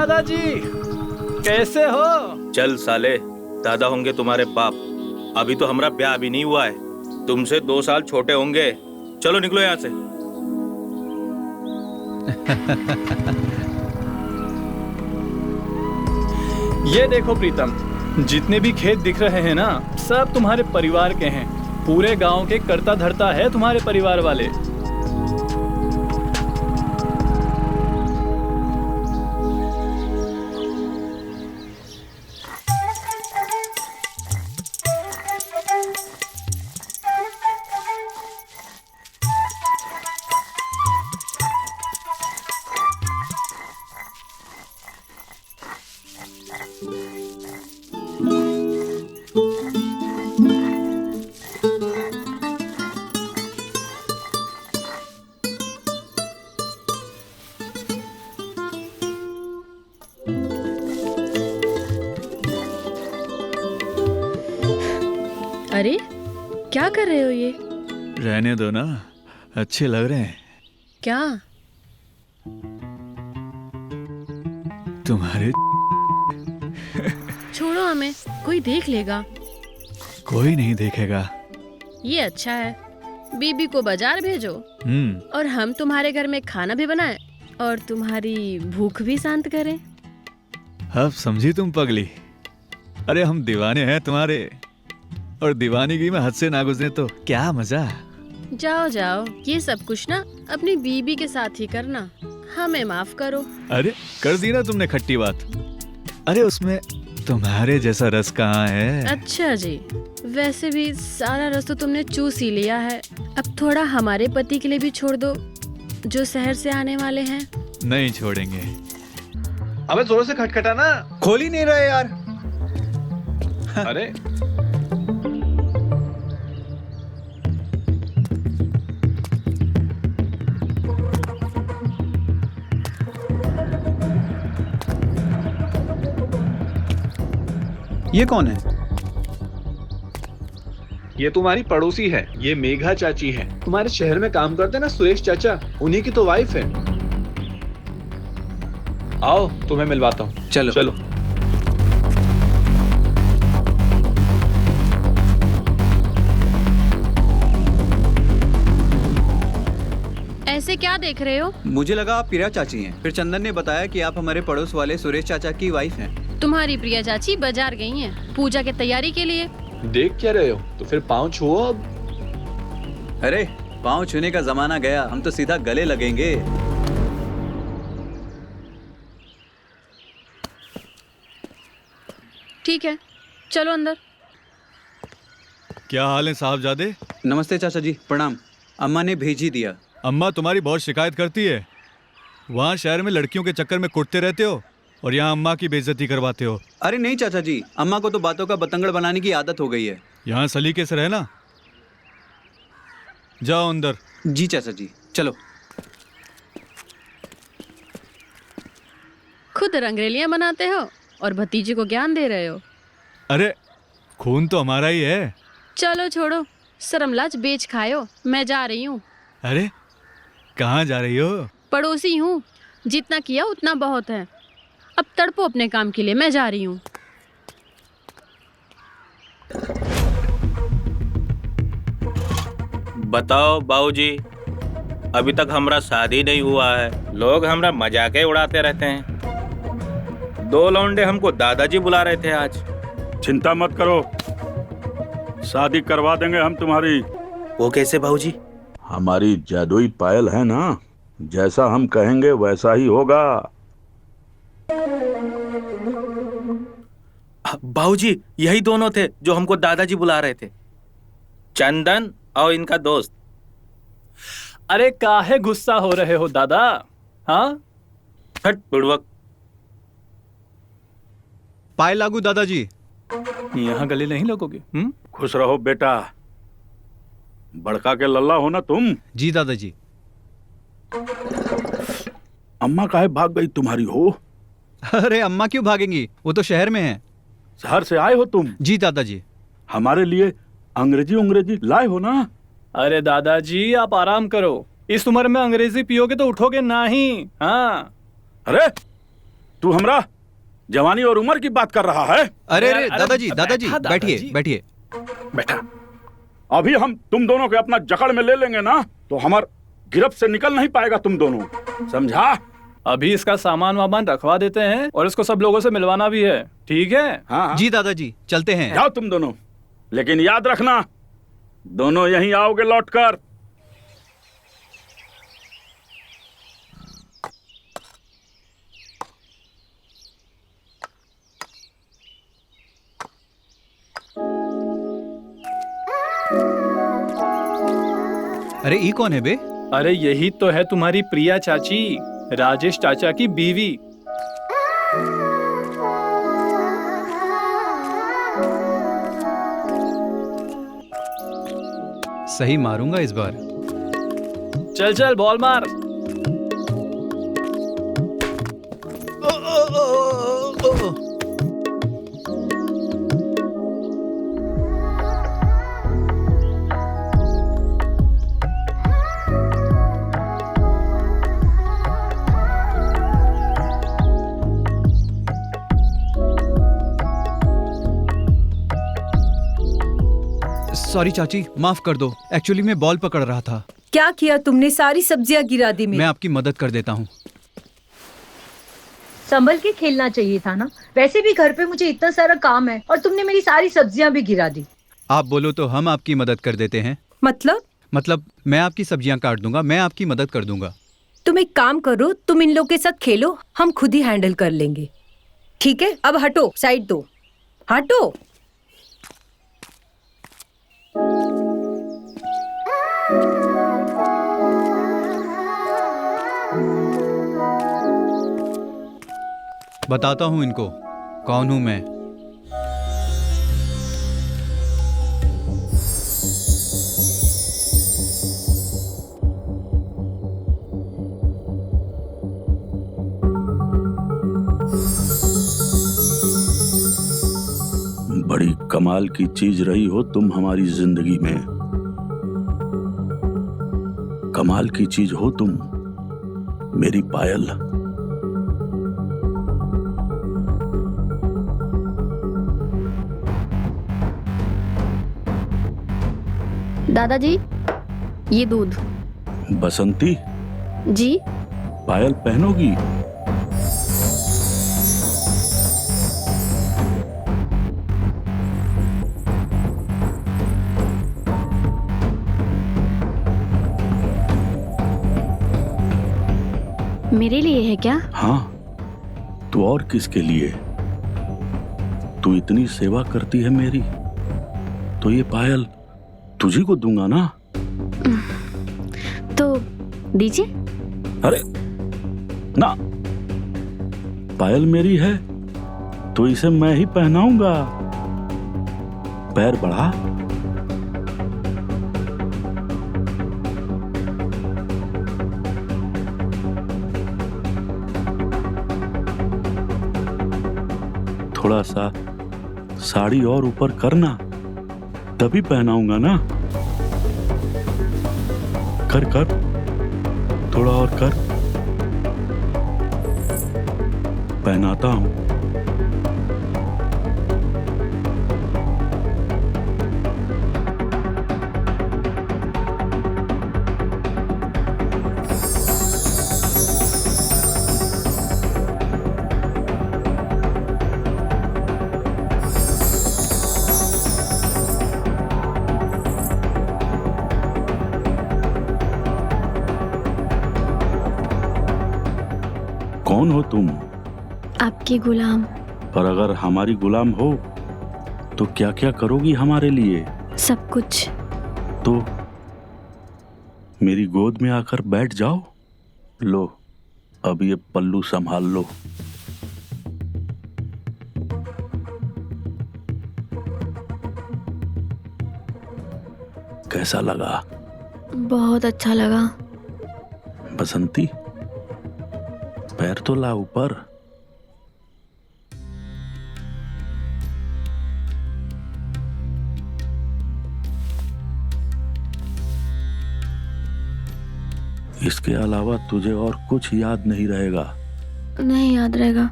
दादाजी, कैसे हो? चल साले, दादा होंगे तुम्हारे बाप। अभी तो हमारा ब्याह भी नहीं हुआ है, तुमसे 2 साल छोटे होंगे। चलो निकलो यहाँ से। ये देखो प्रीतम, जितने भी खेत दिख रहे हैं ना, सब तुम्हारे परिवार के हैं। पूरे गांव के करता धरता है तुम्हारे परिवार वाले। अरे क्या कर रहे हो ये? रहने दो ना, अच्छे लग रहे हैं। क्या? तुम्हारे छोड़ो हमें, कोई देख लेगा। कोई नहीं देखेगा। ये अच्छा है, बीबी को बाजार भेजो और हम तुम्हारे घर में खाना भी बनाएं और तुम्हारी भूख भी शांत करें। अब समझी तुम पगली। अरे हम दीवाने हैं तुम्हारे, और दीवानगी में हद से ना गुजरे तो क्या मजा। जाओ जाओ, ये सब कुछ ना अपनी बीबी के साथ ही करना, हमें माफ करो। अरे कर दी ना तुमने खट्टी बात। अरे उसमें तुम्हारे जैसा रस कहाँ है। अच्छा जी, वैसे भी सारा रस तो तुमने चूस ही लिया है। अब थोड़ा हमारे पति के लिए भी छोड़ दो, जो शहर से आने वाले हैं। नहीं छोड़ेंगे। अबे जोर से खटखटा ना। खोल ही नहीं रहे यार। अरे ये कौन है? ये तुम्हारी पड़ोसी है, ये मेघा चाची है। तुम्हारे शहर में काम करते हैं ना सुरेश चाचा, उन्हीं की तो वाइफ है। आओ तुम्हें मिलवाता हूँ। चलो चलो। ऐसे क्या देख रहे हो? मुझे लगा आप प्रिया चाची हैं, फिर चंदन ने बताया कि आप हमारे पड़ोस वाले सुरेश चाचा की वाइफ हैं। तुम्हारी प्रिया चाची बाजार गई हैं पूजा की तैयारी के लिए। देख क्या रहे हो? तो फिर पाँव छुओ अब। अरे पाँव छूने का जमाना गया, हम तो सीधा गले लगेंगे। ठीक है, चलो अंदर। क्या हाल है साहबजादे? नमस्ते चाचा जी, प्रणाम। अम्मा ने भेज ही दिया। अम्मा तुम्हारी बहुत शिकायत करती है। वहाँ शहर में लड़कियों के चक्कर में कुटते रहते हो और यहाँ अम्मा की बेइज्जती करवाते हो। अरे नहीं चाचा जी, अम्मा को तो बातों का बतंगड़ बनाने की आदत हो गई है। यहाँ सलीके से रहना। जाओ अंदर। जी चाचा जी, चलो। खुद रंगरेलियां बनाते हो और भतीजे को ज्ञान दे रहे हो। अरे खून तो हमारा ही है। चलो छोड़ो, शर्मलाज बेच खायो। मैं जा रही हूँ। अरे कहाँ जा रही हो? पड़ोसी हूँ, जितना किया उतना बहुत है। अब तड़पो अपने काम के लिए, मैं जा रही हूँ। बताओ बाबूजी, अभी तक हमारा शादी नहीं हुआ है, लोग हमारा मजाके उड़ाते रहते हैं। 2 लौंडे हमको दादाजी बुला रहे थे आज। चिंता मत करो, शादी करवा देंगे हम तुम्हारी। वो कैसे बाबूजी? हमारी जादुई पायल है ना, जैसा हम कहेंगे वैसा ही होगा। बाबूजी यही दोनों थे जो हमको दादाजी बुला रहे थे, चंदन और इनका दोस्त। अरे काहे गुस्सा हो रहे हो दादा? हाँ हट बुड़वक। पाए लागू दादाजी। यहाँ गले नहीं लगोगे? खुश रहो बेटा, बड़का के लल्ला हो ना तुम। जी दादाजी। अम्मा काहे भाग गई तुम्हारी हो? अरे अम्मा क्यों भागेंगी, वो तो शहर में है। शहर से आए हो तुम? जी दादाजी। हमारे लिए अंग्रेजी लाए हो ना? अरे दादाजी आप आराम करो, इस उम्र में अंग्रेजी पियोगे तो उठोगे नहीं। हाँ अरे तू हमरा जवानी और उम्र की बात कर रहा है? अरे अरे दादाजी दादाजी बैठिए बैठिए। बेटा, अभी हम तुम दोनों के अपना जकड़ में ले लेंगे ना तो हमार गिरफ्त से निकल नहीं पाएगा तुम दोनों, समझा? अभी इसका सामान वामान रखवा देते हैं और इसको सब लोगों से मिलवाना भी है, ठीक है? हाँ जी दादाजी चलते हैं। जाओ तुम दोनों, लेकिन याद रखना दोनों यहीं आओगे लौटकर। अरे ये कौन है बे? अरे यही तो है तुम्हारी प्रिया चाची, राजेश चाचा की बीवी। सही मारूंगा इस बार। चल चल बॉल मार। सॉरी चाची, माफ कर दो। एक्चुअली मैं बॉल पकड़ रहा था। क्या किया तुमने? सारी सब्जियां गिरा दी। मैं आपकी मदद कर देता हूँ। संभल के खेलना चाहिए था ना, वैसे भी घर पे मुझे इतना सारा काम है और तुमने मेरी सारी सब्जियां भी गिरा दी। आप बोलो तो हम आपकी मदद कर देते हैं। मतलब मैं आपकी सब्जियां काट दूंगा, मैं आपकी मदद कर दूंगा। तुम एक काम करो, तुम इन लोग के साथ खेलो, हम खुद ही हैंडल कर लेंगे। ठीक है, अब हटो, साइड दो, हटो। बताता हूँ इनको कौन हूँ मैं। बड़ी कमाल की चीज रही हो तुम हमारी जिंदगी में। कमाल की चीज हो तुम मेरी पायल। दादाजी ये दूध। बसंती, जी पायल पहनोगी? मेरे लिए है क्या? हाँ, तो और किसके लिए? तू इतनी सेवा करती है मेरी, तो ये पायल तुझी को दूंगा ना। तो दीजिए। अरे ना, पायल मेरी है तो इसे मैं ही पहनाऊंगा। पैर बढ़ा। थोड़ा सा साड़ी और ऊपर करना, तभी पहनाऊंगा ना। कर कर, थोड़ा और कर, पहनाता हूं। कौन हो तुम? आपकी गुलाम। पर अगर हमारी गुलाम हो तो क्या क्या करोगी हमारे लिए? सब कुछ। तो मेरी गोद में आकर बैठ जाओ। लो, अब ये पल्लू संभाल लो। कैसा लगा? बहुत अच्छा लगा। बसंती, पैर तो ला ऊपर। इसके अलावा तुझे और कुछ याद नहीं रहेगा? नहीं याद रहेगा।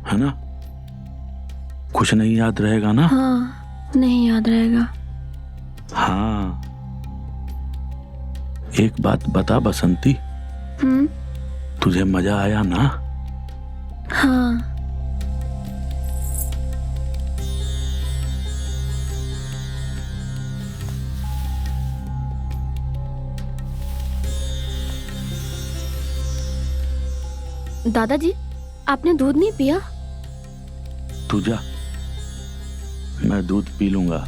है ना? कुछ नहीं याद रहेगा ना? हाँ, नहीं याद रहेगा। हाँ, एक बात बता बसंती, तुझे मजा आया ना? हाँ। दादाजी, आपने दूध नहीं पिया? तू जा, मैं दूध पी लूंगा।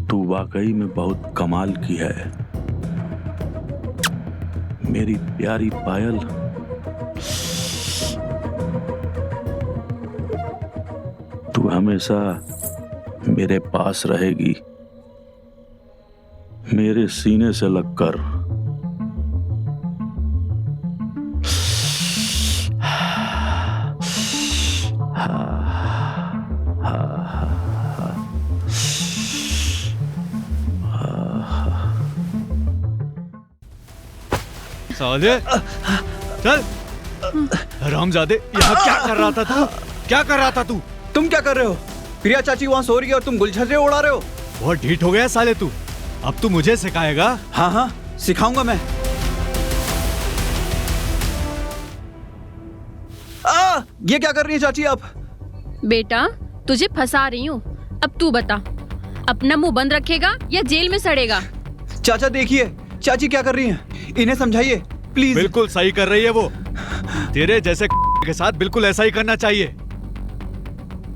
तू वाकई में बहुत कमाल की है मेरी प्यारी पायल। तू हमेशा मेरे पास रहेगी, मेरे सीने से लगकर। साले, चल। हरामजादे, यहाँ क्या कर रहा था तू? क्या कर रहा था तू? तुम क्या कर रहे हो? प्रिया चाची वहाँ सो रही है और तुम गुलछर्रे उड़ा रहे हो। बहुत ढीठ हो गया साले तू। अब तू मुझे सिखाएगा? हाँ हाँ, सिखाऊंगा मैं। ये क्या कर रही है चाची आप? बेटा, तुझे फंसा रही हूँ। अब तू बता, अपना मुंह बंद रखेगा या जेल में सड़ेगा? चाचा देखिए, चाची क्या कर रही हैं? इन्हें समझाइए प्लीज। बिल्कुल सही कर रही है वो। तेरे जैसे के साथ बिल्कुल ऐसा ही करना चाहिए।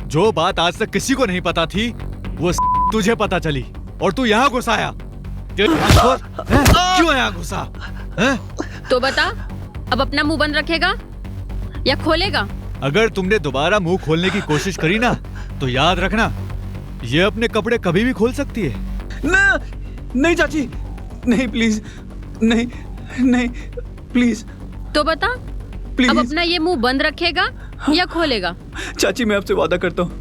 जो बात आज तक किसी को नहीं पता थी, वो तुझे पता चली और तू यहाँ घुसा आया। क्यों यहाँ घुसा? तो बता, अब अपना मुंह बंद रखेगा या खोलेगा? अगर तुमने दोबारा मुंह खोलने की कोशिश करी ना, तो याद रखना, ये अपने कपड़े कभी भी खोल सकती है। ना, नहीं चाची, नहीं प्लीज, नहीं नहीं प्लीज। तो बता, प्लीज। अब अपना ये मुंह बंद रखेगा या खोलेगा? चाची मैं आपसे वादा करता हूँ,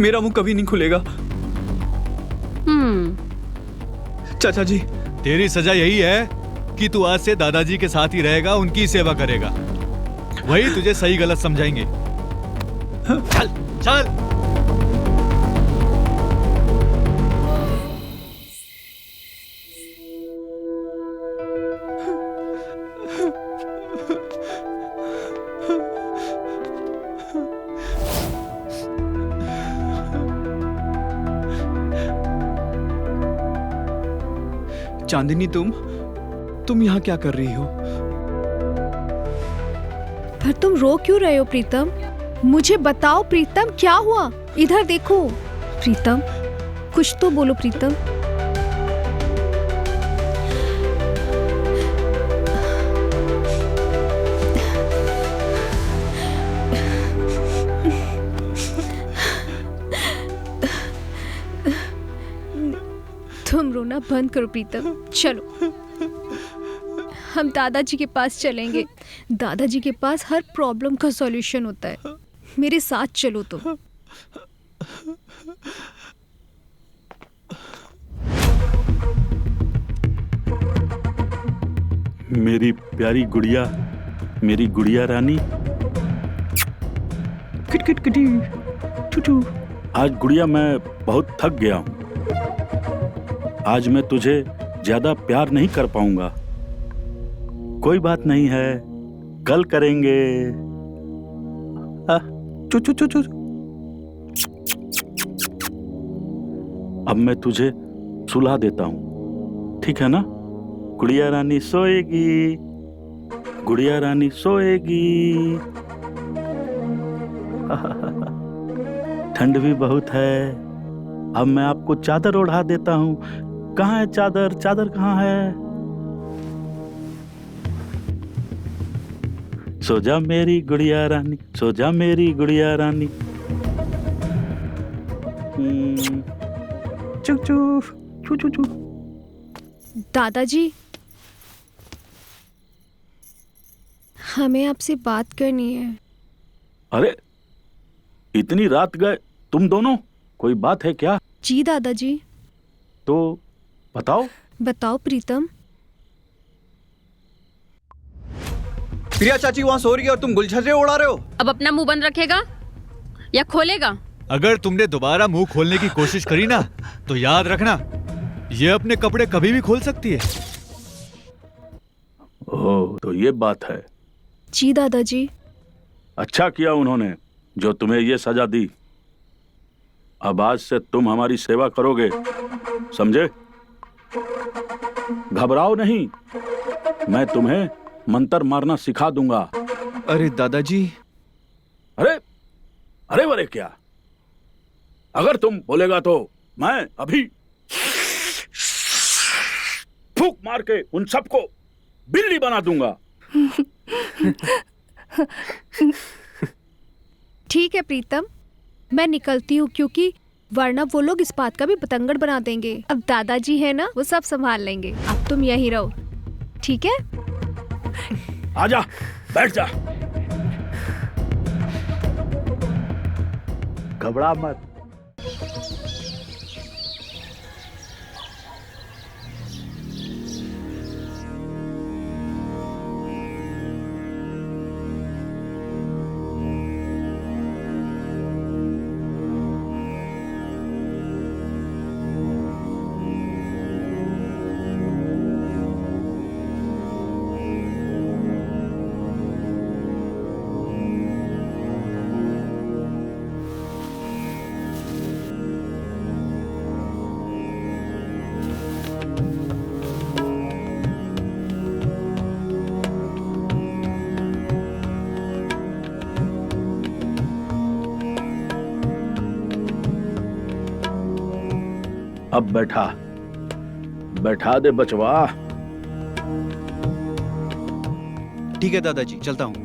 मेरा मुंह कभी नहीं खुलेगा। चाचा जी, तेरी सजा यही है कि तू आज से दादाजी के साथ ही रहेगा, उनकी सेवा करेगा। वही तुझे सही गलत समझाएंगे। चल चल। चांदनी, तुम यहाँ क्या कर रही हो? पर तुम रो क्यों रहे हो प्रीतम? मुझे बताओ प्रीतम, क्या हुआ? इधर देखो प्रीतम, कुछ तो बोलो प्रीतम। तुम रोना बंद करो प्रीतम, चलो हम दादाजी के पास चलेंगे। दादाजी के पास हर प्रॉब्लम का सॉल्यूशन होता है। मेरे साथ चलो तुम। मेरी प्यारी गुड़िया, मेरी गुड़िया रानी। किटकिटी टूटू। आज गुड़िया मैं बहुत थक गया हूँ। आज मैं तुझे ज्यादा प्यार नहीं कर पाऊंगा। कोई बात नहीं है, कल करेंगे। चू चू चू चू। अब मैं तुझे सुला देता हूँ, ठीक है ना? गुड़िया रानी सोएगी, गुड़िया रानी सोएगी। ठंड भी बहुत है। अब मैं आपको चादर ओढ़ा देता हूँ। कहाँ है चादर? चादर कहाँ है? सो जा मेरी गुड़िया रानी, सो जा मेरी गुड़िया रानी। चुक चुक चू चू चू। दादाजी, हमें आपसे बात करनी है। अरे इतनी रात गए तुम दोनों, कोई बात है क्या? जी दादाजी। तो बताओ। बताओ प्रीतम। प्रिया चाची वहाँ सो रही है और तुम गुलछर्रे उड़ा रहे हो। अब अपना मुंह बंद रखेगा या खोलेगा? अगर तुमने दोबारा मुंह खोलने की कोशिश करी ना तो याद रखना, ये अपने कपड़े कभी भी खोल सकती है। ओह, तो ये बात है। जी दादाजी। अच्छा किया उन्होंने जो तुम्हें ये सजा दी। अब आज से तुम हमारी सेवा करोगे, समझे? घबराओ नहीं, मैं तुम्हें मंत्र मारना सिखा दूंगा। अरे दादाजी। अरे अरे वरे क्या, अगर तुम बोलेगा तो मैं अभी फूंक मार के उन सबको बिल्ली बना दूंगा। ठीक है प्रीतम, मैं निकलती हूँ क्योंकि वरना वो लोग इस बात का भी पतंगड़ बना देंगे। अब दादाजी है ना, वो सब संभाल लेंगे। अब तुम यहीं रहो, ठीक है? आजा, बैठ जा, घबरा मत। अब बैठा दे बचवा। ठीक है दादाजी, चलता हूँ।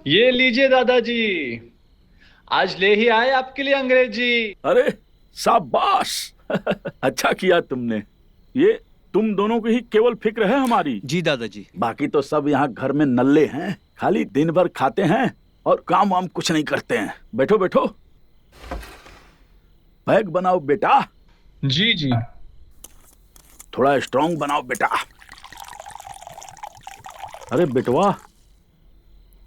ये लीजिए दादाजी, आज ले ही आए आपके लिए अंग्रेजी। अरे शाबाश, अच्छा किया तुमने। ये तुम दोनों की ही केवल फिक्र है हमारी। जी दादाजी। बाकी तो सब यहाँ घर में नल्ले हैं, खाली दिन भर खाते हैं और काम वाम कुछ नहीं करते हैं। बैठो बैठो, बैग बनाओ बेटा। जी जी। थोड़ा स्ट्रांग बनाओ बेटा। अरे बेटवा,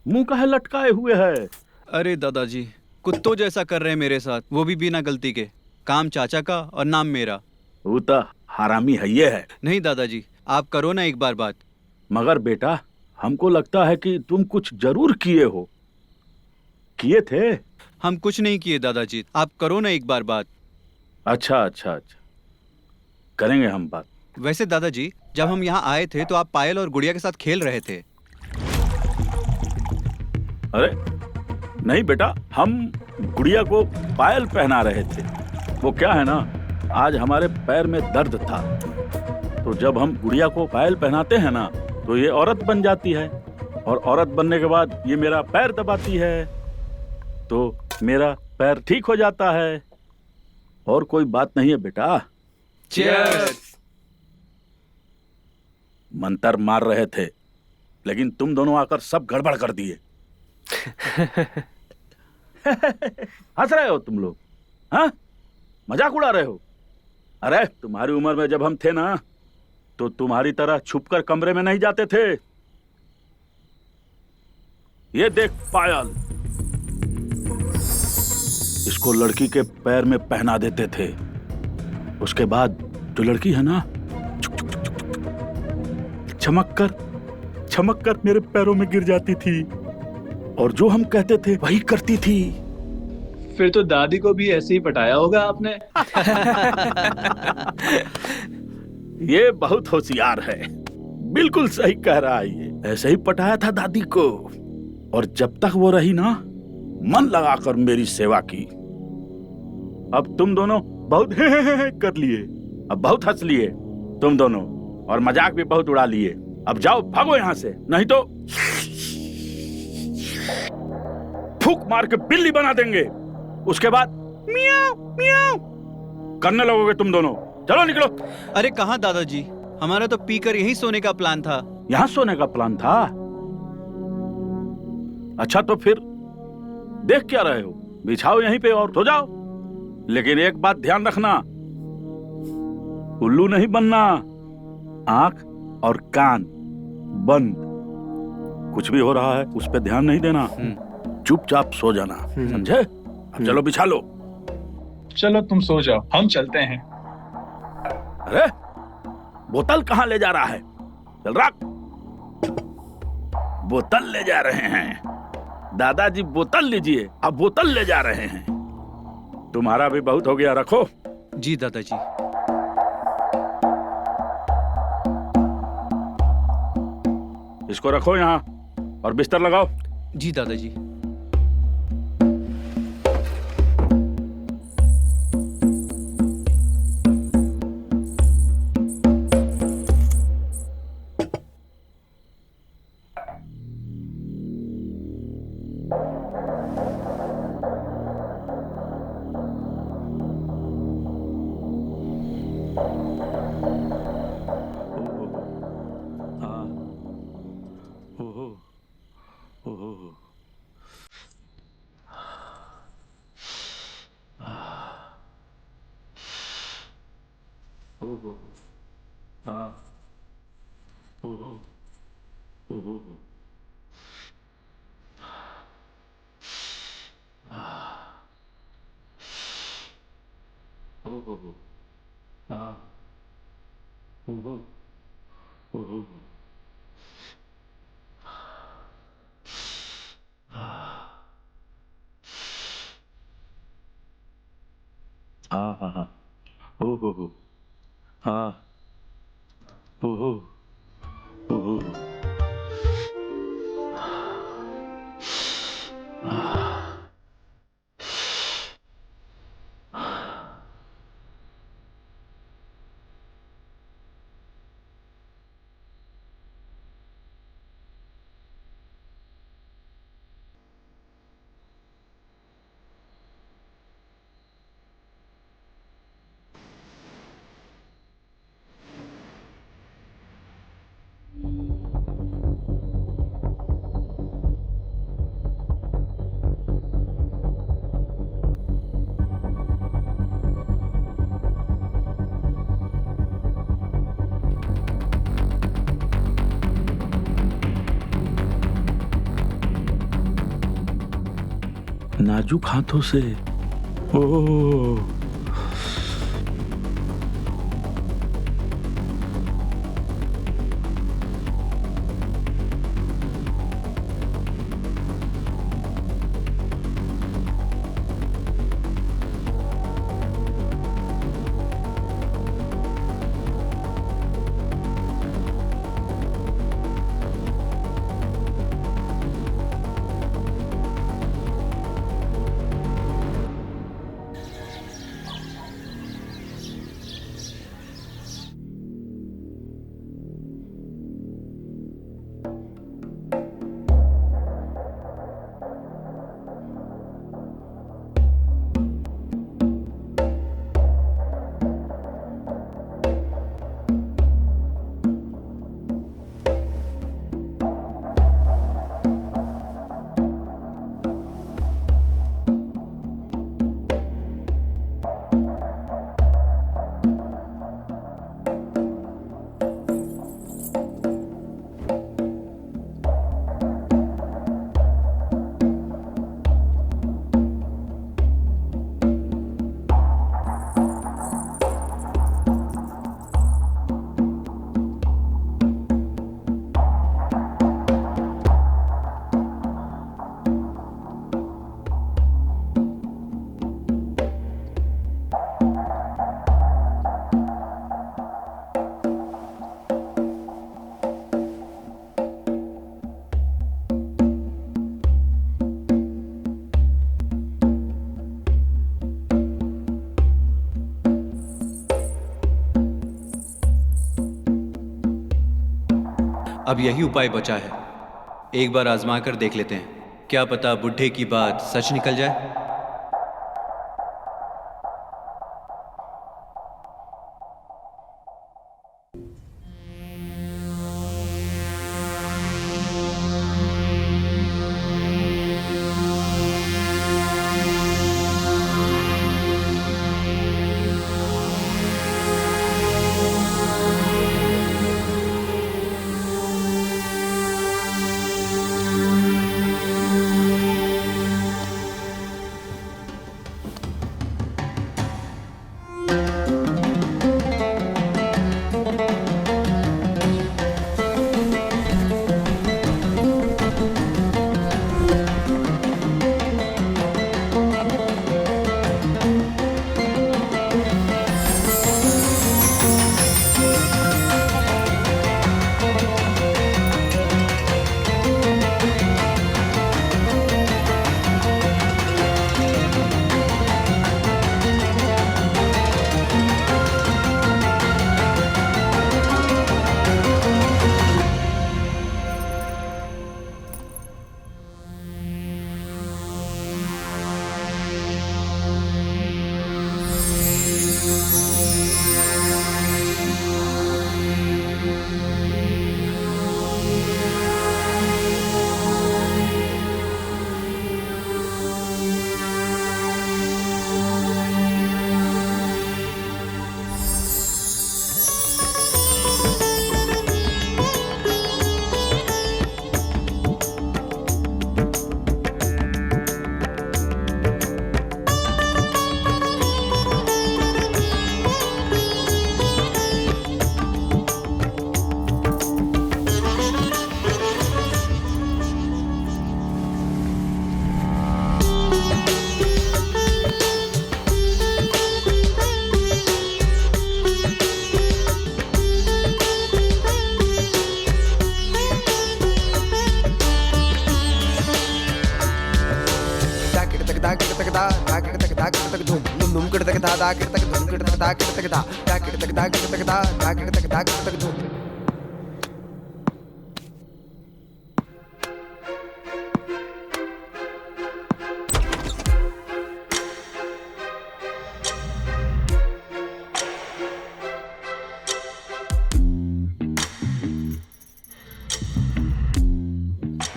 मुंह काहे लटकाए हुए है? अरे दादाजी, कुत्तों जैसा कर रहे हैं मेरे साथ, वो भी बिना गलती के। काम चाचा का और नाम मेरा। वो तो हरामी है ये है। नहीं दादाजी, आप करो ना एक बार बात। मगर बेटा, हमको लगता है कि तुम कुछ जरूर किए हो। किए थे? हम कुछ नहीं किए दादाजी, आप करो ना एक बार बात। अच्छा अच्छा अच्छा, करेंगे हम बात। वैसे दादाजी, जब हम यहाँ आए थे तो आप पायल और गुड़िया के साथ खेल रहे थे। अरे नहीं बेटा, हम गुड़िया को पायल पहना रहे थे। वो क्या है ना, आज हमारे पैर में दर्द था, तो जब हम गुड़िया को पायल पहनाते हैं ना तो ये औरत बन जाती है, और औरत बनने के बाद ये मेरा पैर दबाती है तो मेरा पैर ठीक हो जाता है। और कोई बात नहीं है बेटा। चीयर्स। मंत्र मार रहे थे, लेकिन तुम दोनों आकर सब गड़बड़ कर दिए। हंस रहे हो तुम लोग, हाँ? मजाक उड़ा रहे हो? अरे तुम्हारी उम्र में जब हम थे ना तो तुम्हारी तरह छुपकर कमरे में नहीं जाते थे। ये देख पायल, इसको लड़की के पैर में पहना देते थे। उसके बाद जो लड़की है ना, चुक चुक चुक चुक चमक कर मेरे पैरों में गिर जाती थी और जो हम कहते थे वही करती थी। फिर तो दादी को भी ऐसे ही पटाया होगा आपने। ये बहुत होशियार है, बिल्कुल सही कह रहा है ये। ऐसे ही पटाया था दादी को, और जब तक वो रही ना, मन लगाकर मेरी सेवा की। अब तुम दोनों बहुत कर लिए, अब बहुत हंस लिए तुम दोनों, और मजाक भी बहुत उड़ा लिए। अब जाओ, भागो यहाँ से, नहीं तो फूंक मार के बिल्ली बना देंगे। उसके बाद मियाऊ मियाऊ करने लगोगे तुम दोनों। चलो निकलो। अरे कहाँ दादाजी, हमारा तो पीकर यहीं सोने का प्लान था। यहाँ सोने का प्लान था? अच्छा तो फिर देख क्या रहे हो, बिछाओ यहीं पे और सो जाओ। लेकिन एक बात ध्यान रखना, उल्लू नहीं बनना, आंख और कान बंद। कुछ भी हो रहा है उस पे ध्यान नहीं देना, चुपचाप सो जाना, समझे? अब चलो बिछा लो। चलो तुम सो जाओ, हम चलते हैं। अरे बोतल कहाँ ले जा रहा है? चल रख, बोतल ले जा रहे हैं। दादाजी बोतल लीजिए, अब बोतल ले जा रहे हैं। तुम्हारा भी बहुत हो गया, रखो। जी दादाजी। इसको रखो यहाँ और बिस्तर लगाओ। जी दादाजी। नाजुक हाथों से। ओह, अब यही उपाय बचा है। एक बार आजमा कर देख लेते हैं, क्या पता बुढ़े की बात सच निकल जाए।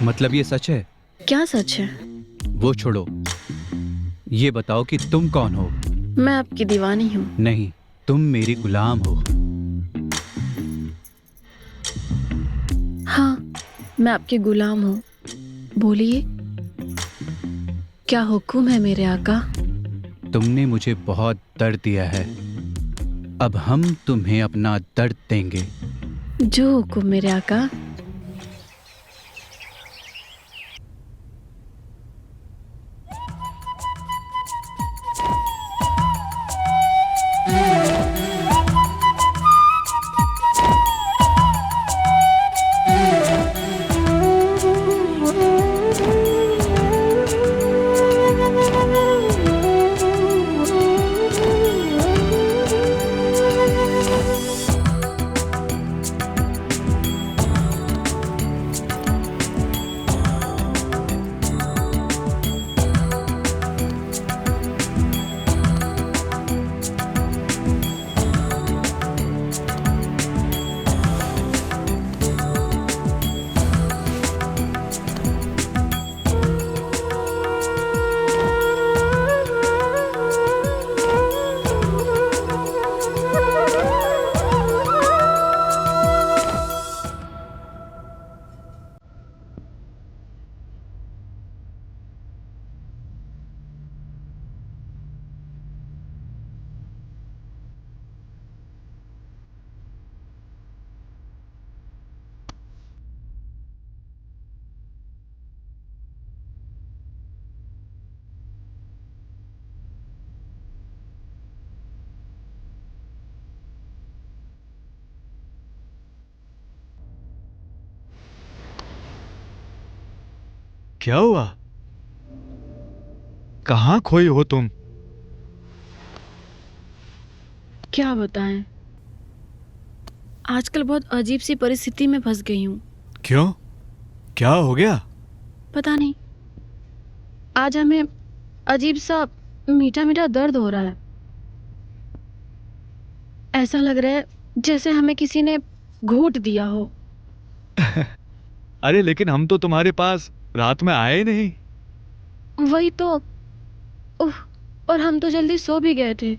मतलब ये सच है? क्या सच है? वो छोड़ो, ये बताओ कि तुम कौन हो? मैं आपकी दीवानी हूँ। नहीं, तुम मेरी गुलाम हो। हाँ, मैं आपके गुलाम हूँ। बोलिए, क्या हुक्म है मेरे आका? तुमने मुझे बहुत दर्द दिया है, अब हम तुम्हें अपना दर्द देंगे। जो हुक्म मेरे आका। क्या हुआ? कहाँ खोई हो तुम? क्या बताएं, आजकल बहुत अजीब सी परिस्थिति में फंस गई हूँ। क्यों? क्या हो गया? पता नहीं, आज हमें अजीब सा मीठा मीठा दर्द हो रहा है। ऐसा लग रहा है जैसे हमें किसी ने घूंट दिया हो। अरे लेकिन हम तो तुम्हारे पास रात में आए नहीं। वही तो। उफ, और हम तो जल्दी सो भी गए थे।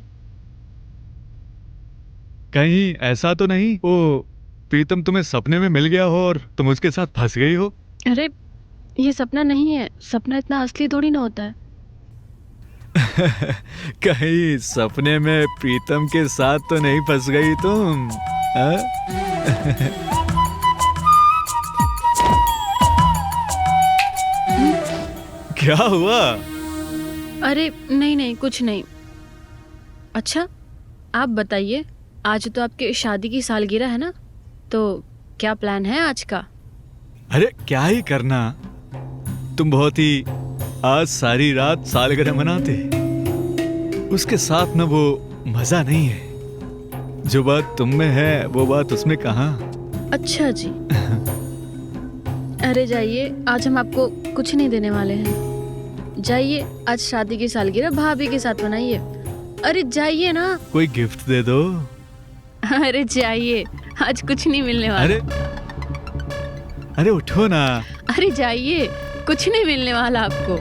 कहीं ऐसा तो नहीं वो प्रीतम तुम्हें सपने में मिल गया हो और तुम उसके साथ फंस गई हो? अरे ये सपना नहीं है, सपना इतना असली थोड़ी ना होता है। कहीं सपने में प्रीतम के साथ तो नहीं फंस गई तुम? क्या हुआ? अरे नहीं नहीं, कुछ नहीं। अच्छा आप बताइए, आज तो आपकी शादी की सालगिरह है ना, तो क्या प्लान है आज का? अरे क्या ही करना, तुम बहुत ही आज सारी रात सालगिरह मनाते, उसके साथ ना वो मजा नहीं है। जो बात तुम में है वो बात उसमें कहाँ। अच्छा जी। अरे जाइए, आज हम आपको कुछ नहीं देने वाले हैं। जाइए, आज शादी की सालगिरह भाभी के साथ मनाइए। अरे जाइए ना। कोई गिफ्ट दे दो। अरे जाइए, आज कुछ नहीं मिलने वाला। अरे उठो ना। अरे जाइए, कुछ नहीं मिलने वाला आपको।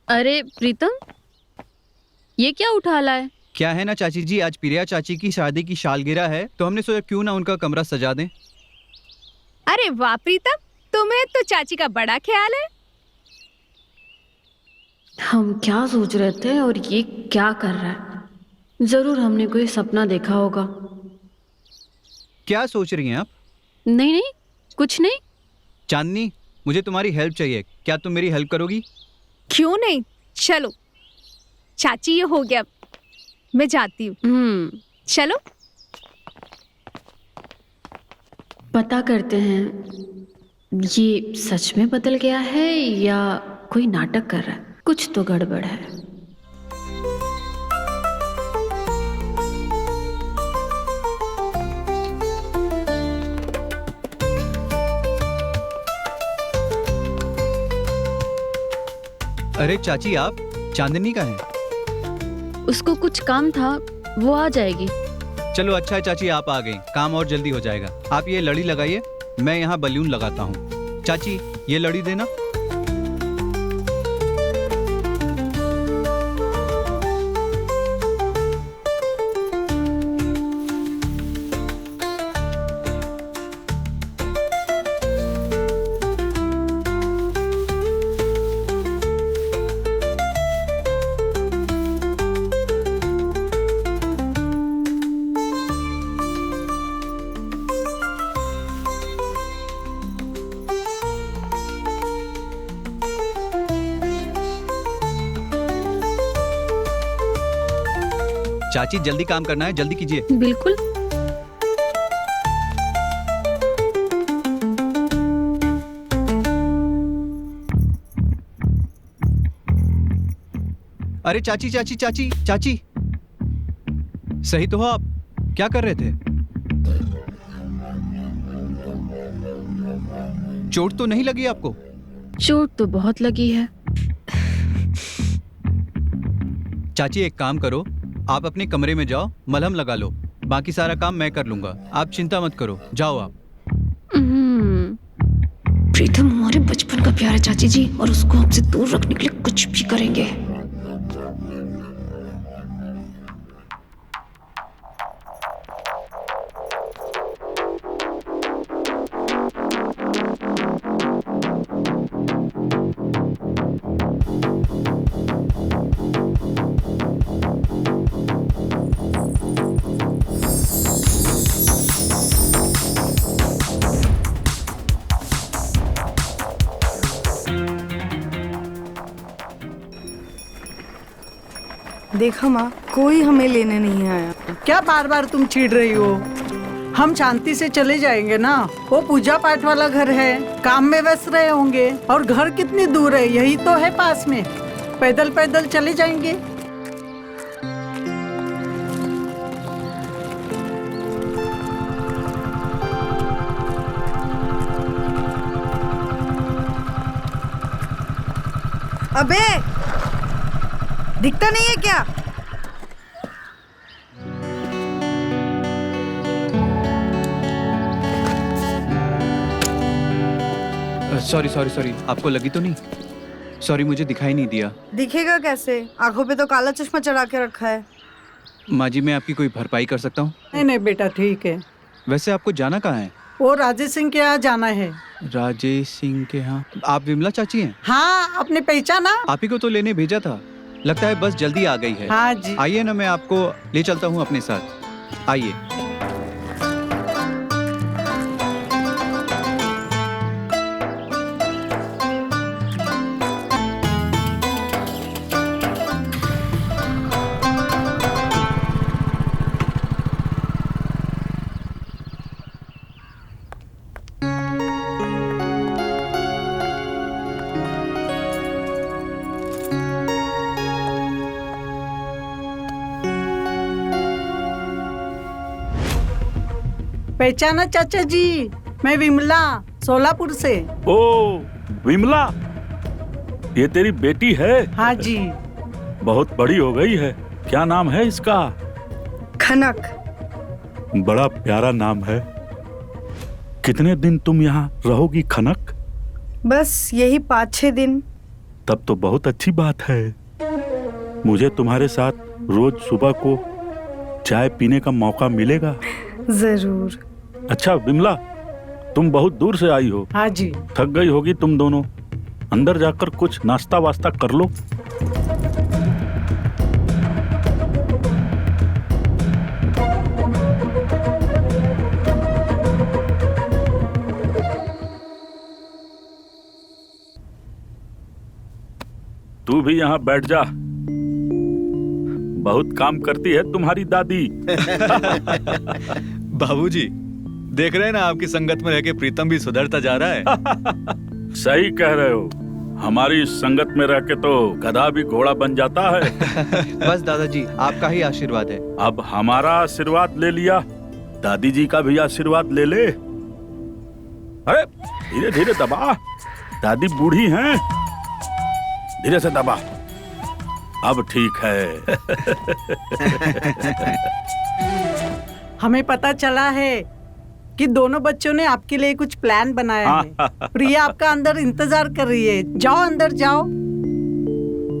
अरे प्रीतम, ये क्या उठा लाए? क्या है ना चाची जी, आज प्रिया चाची की शादी की सालगिरह है, तो हमने सोचा क्यों ना उनका कमरा सजा दें। अरे वाह प्रीतम, तुम्हें तो चाची का बड़ा ख्याल है। हम क्या सोच रहे थे और ये क्या कर रहा है? जरूर हमने कोई सपना देखा होगा। क्या सोच रही हैं आप? नहीं नहीं, कुछ नहीं। चांदनी, मुझे तुम्हारी हेल्प चाहिए, क्या तुम मेरी हेल्प करोगी? क्यों नहीं, चलो। चाची ये हो गया, मैं जाती हूँ। चलो पता करते हैं ये सच में बदल गया है या कोई नाटक कर रहा है। कुछ तो गड़बड़ है। अरे चाची, आप चांदनी का है? उसको कुछ काम था, वो आ जाएगी। चलो अच्छा है चाची, आप आ गई, काम और जल्दी हो जाएगा। आप ये लड़ी लगाइए, मैं यहाँ बलून लगाता हूँ। चाची ये लड़ी देना। चाची जल्दी काम करना है, जल्दी कीजिए। बिल्कुल। अरे चाची चाची चाची चाची, सही तो हो आप? क्या कर रहे थे? चोट तो नहीं लगी आपको? चोट तो बहुत लगी है। चाची एक काम करो, आप अपने कमरे में जाओ, मलहम लगा लो, बाकी सारा काम मैं कर लूंगा, आप चिंता मत करो, जाओ आप। प्रीतम हमारे बचपन का प्यार है चाची जी, और उसको हमसे दूर रखने के लिए कुछ भी करेंगे। देखा माँ, कोई हमें लेने नहीं आया। क्या बार बार तुम चिढ़ रही हो? हम शांति से चले जाएंगे ना। वो पूजा पाठ वाला घर है, काम में व्यस्त रहे होंगे। और घर कितनी दूर है? यही तो है पास में, पैदल पैदल चले जाएंगे। अबे, दिखता नहीं है क्या? सॉरी सॉरी सॉरी, आपको लगी तो नहीं? सॉरी, मुझे दिखाई नहीं दिया। दिखेगा कैसे? आंखों पे तो काला चश्मा चढ़ा के रखा है। माँ जी, मैं आपकी कोई भरपाई कर सकता हूँ? नहीं नहीं बेटा, ठीक है। वैसे आपको जाना कहाँ है? वो राजेश सिंह के यहाँ जाना है। राजेश सिंह के यहाँ? आप विमला चाची हैं? हाँ, आपने पहचाना? आप ही को तो लेने भेजा था। लगता है बस जल्दी आ गई है। हाँ जी। आइए ना, मैं आपको ले चलता हूँ अपने साथ। आइए। पहचाना चाचा जी? मैं विमला, सोलापुर से। ओ विमला, ये तेरी बेटी है? हाँ जी। बहुत बड़ी हो गई है। क्या नाम है इसका? खनक। बड़ा प्यारा नाम है। कितने दिन तुम यहाँ रहोगी खनक? बस यही 5-6 दिन। तब तो बहुत अच्छी बात है। मुझे तुम्हारे साथ रोज सुबह को चाय पीने का मौका मिलेगा? जरूर। अच्छा विमला, तुम बहुत दूर से आई हो। हाँ जी। थक गई होगी तुम दोनों। अंदर जाकर कुछ नाश्ता वास्ता कर लो। तू भी यहाँ बैठ जा। बहुत काम करती है तुम्हारी दादी। बाबूजी, देख रहे हैं ना, आपकी संगत में रह के प्रीतम भी सुधरता जा रहा है। सही कह रहे हो। हमारी संगत में रह के तो गधा भी घोड़ा बन जाता है। बस दादाजी, आपका ही आशीर्वाद है। अब हमारा आशीर्वाद ले लिया, दादी जी का भी आशीर्वाद ले ले। अरे धीरे धीरे दबा, दादी बूढ़ी हैं। धीरे से दबा। अब ठीक है। हमें पता चला है कि दोनों बच्चों ने आपके लिए कुछ प्लान बनाया है। प्रिया आपका अंदर इंतजार कर रही है। जाओ अंदर जाओ।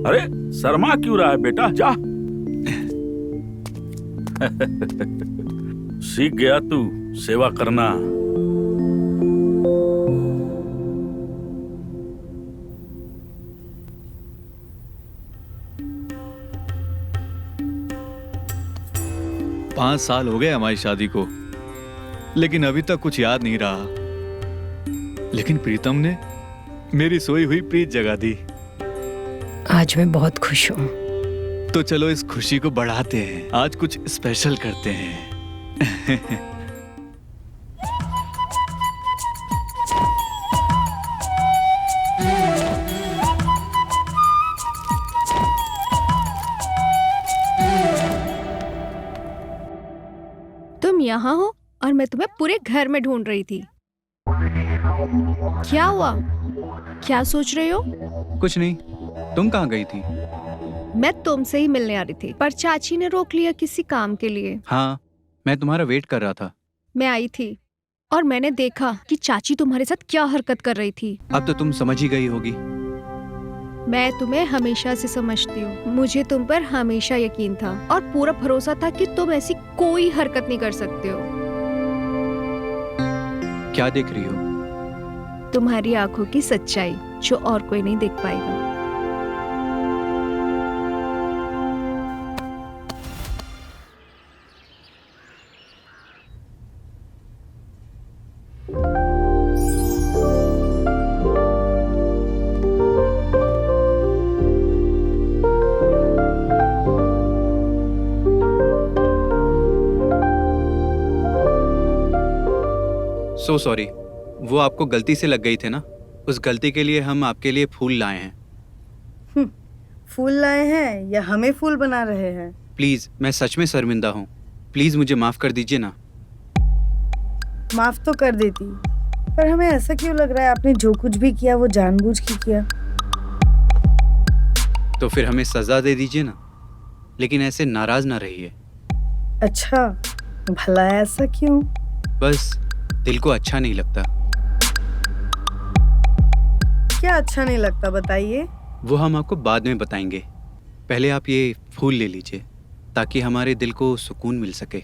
अरे शर्मा क्यों रहा है बेटा, जा। सीख गया तू सेवा करना। पांच साल हो गए हमारी शादी को, लेकिन अभी तक कुछ याद नहीं रहा। लेकिन प्रीतम ने मेरी सोई हुई प्रीत जगा दी। आज मैं बहुत खुश हूँ। तो चलो इस खुशी को बढ़ाते हैं, आज कुछ स्पेशल करते हैं। तुम यहाँ हो और मैं तुम्हें पूरे घर में ढूंढ रही थी। क्या हुआ? क्या सोच रहे हो? कुछ नहीं। तुम कहाँ गई थी? मैं तुमसे ही मिलने आ रही थी, पर चाची ने रोक लिया किसी काम के लिए। हाँ, मैं तुम्हारा वेट कर रहा था। मैं आई थी और मैंने देखा कि चाची तुम्हारे साथ क्या हरकत कर रही थी। अब तो तुम समझ ही गई होगी। मैं तुम्हें हमेशा से समझती हूँ। मुझे तुम पर हमेशा यकीन था और पूरा भरोसा था कि तुम ऐसी कोई हरकत नहीं कर सकते हो। क्या देख रही हो? तुम्हारी आंखों की सच्चाई, जो और कोई नहीं देख पाएगा। सो सॉरी, वो आपको गलती से लग गई थे ना, उस गलती के लिए हम आपके लिए फूल लाए हैं। फूल लाए हैं या हमें फूल बना रहे हैं? प्लीज, मैं सच में शर्मिंदा हूँ, प्लीज मुझे माफ कर दीजिए ना। माफ तो कर देती, पर हमें ऐसा क्यों लग रहा है आपने जो कुछ भी किया वो जानबूझ के किया? तो फिर हमें सजा दे दीजिए ना, लेकिन ऐसे नाराज ना रहिए। अच्छा, भला ऐसा क्यों? बस दिल को अच्छा नहीं लगता। क्या अच्छा नहीं लगता, बताइए। वो हम आपको बाद में बताएंगे, पहले आप ये फूल ले लीजिए ताकि हमारे दिल को सुकून मिल सके।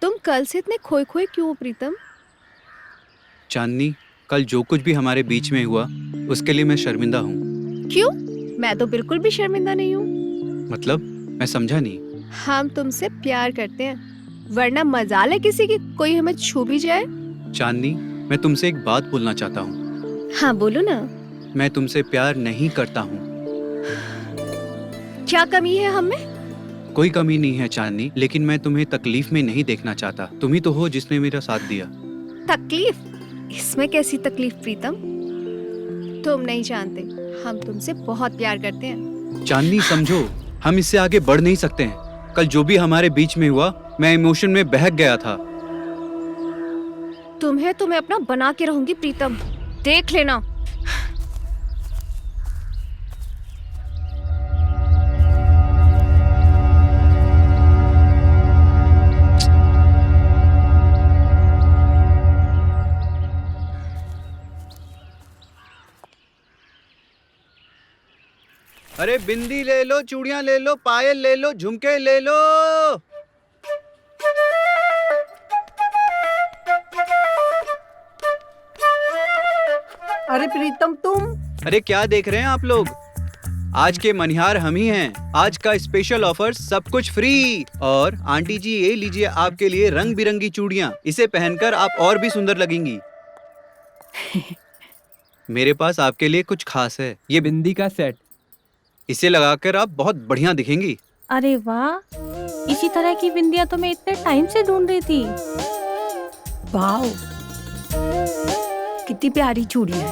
तुम कल से इतने खोए खोए क्यों हो प्रीतम? चांदनी, कल जो कुछ भी हमारे बीच में हुआ उसके लिए मैं शर्मिंदा हूँ। क्यों? मैं तो बिल्कुल भी शर्मिंदा नहीं हूँ। मतलब मैं समझा नहीं। हम तुमसे प्यार करते हैं, वरना मजाल है किसी की कोई हमें छू भी जाए। चांदनी, मैं तुमसे एक बात बोलना चाहता हूँ। हाँ बोलो ना। मैं तुमसे प्यार नहीं करता हूँ। क्या कमी है हम में? कोई कमी नहीं है चांदनी, लेकिन मैं तुम्हें तकलीफ में नहीं देखना चाहता। तुम ही तो हो जिसने मेरा साथ दिया। तकलीफ? इसमें कैसी तकलीफ प्रीतम? तुम नहीं जानते, हम तुमसे बहुत प्यार करते हैं। चांदनी समझो, हम इससे आगे बढ़ नहीं सकते हैं। कल जो भी हमारे बीच में हुआ, मैं इमोशन में बहक गया था। तुम्हें अपना बना के रहूंगी प्रीतम, देख लेना। अरे बिंदी ले लो, चूड़ियां ले लो, पायल ले लो, झुमके ले लो। अरे प्रीतम तुम। अरे क्या देख रहे हैं आप लोग? आज के मनिहार हम ही हैं। आज का स्पेशल ऑफर, सब कुछ फ्री। और आंटी जी, ये लीजिए आपके लिए रंग बिरंगी चूड़ियां। इसे पहनकर आप और भी सुंदर लगेंगी। मेरे पास आपके लिए कुछ खास है, ये बिंदी का सेट। इसे लगाकर आप बहुत बढ़िया दिखेंगी। अरे वाह, इसी तरह की बिंदियां तो मैं इतने टाइम से ढूंढ रही थी। वाह, कितनी प्यारी चूड़ी है।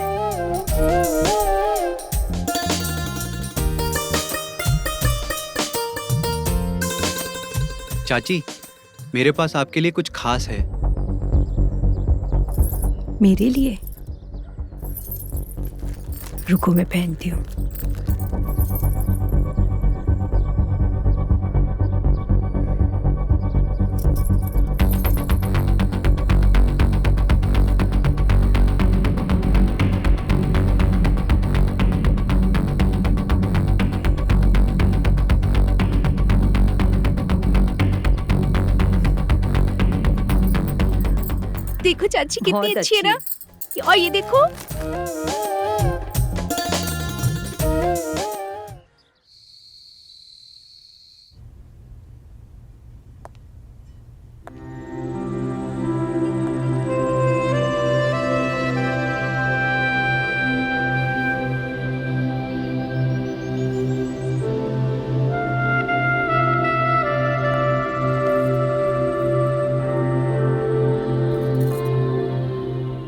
चाची, मेरे पास आपके लिए कुछ खास है। मेरे लिए? रुको मैं पहनती हूँ। देखो चाची कितनी अच्छी है ना। और ये देखो,